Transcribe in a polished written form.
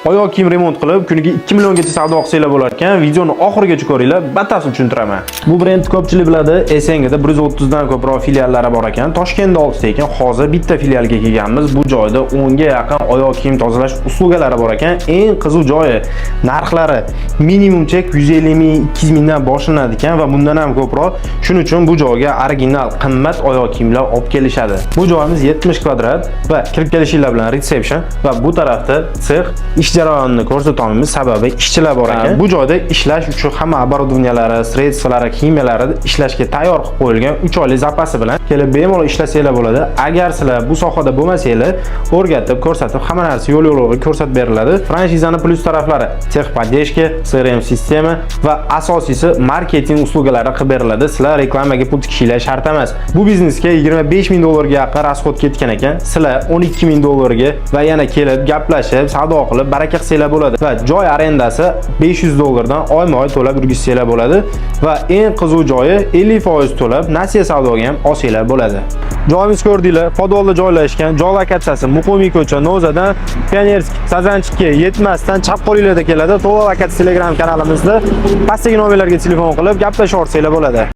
oyoq kiyim remont qilib, kuniga 2 milliongacha savdo qilsanglar bo'lar ekan. Videoni oxirigacha ko'ringlar, batafsil tushuntiraman. Bu brend ko'pchilik biladi, SNGda 130 dan ko'proq filiallari bor ekan. Toshkentda 6 ta ekan. Hozir bitta filialga kelganmiz. Bu joyda 10 ga yaqin oyoq kiyim tozalash uslugalari bor ekan. Eng qiziq joyi, narxlari minimum chek 150 ming, 200 mingdan boshlanadi ekan va bundan ham ko'proq. Shuning uchun bu joyga original, qimmat oyoq kiyimlar olib kelishadi. Bu joyimiz 70 kvadrat va kirib kelishinglar bilan reception va bu tarafda sex ish jarayonini ko'rsatamiz, sababi ishchilar bor ekan. Bu joyda ishlash uchun hamma оборудованиялari, sredstvalari, kiyimlari ishlashga tayyor qilib qo'yilgan 3 oylik zapasi bilan kelib bemalol ishlasanglar bo'ladi. Agar sizlar bu sohada bo'lmasanglar, o'rgatib, ko'rsatib, hamma narsa yo'l-yo'lga ko'rsatib beriladi. Franshizani plyus taraflari texpodдержка, CRM sistema va asosiysi marketing uslugalari qilib beriladi. Sizlar reklamaga pul tikishinglar shart emas. Bu biznesga 25 ming dollarga yaqin rasxod ketgan ekan. Sizlar 12 ming dollarga va yana kelib gaplashib, savdo qilib baraka qilsanglar bo'ladi va joy arendasi 500 dollardan oyma-oy to'lab yurgizsanglar bo'ladi va eng qiziq joyi 50% to'lab nasiya savdoga ham olsanglar bo'ladi. Joyimiz ko'rdinglar, podvolda joylashgan. Joy lokatsiyasi Muqimiy ko'cha, Nozadan Pionerskiy, Sazanchikka yetmasdan chap qo'linglarda keladi. To'liq lokatsiya Telegram kanalimizda pastdagi nomerlarga telefon qilib gaplashib olsanglar bo'ladi.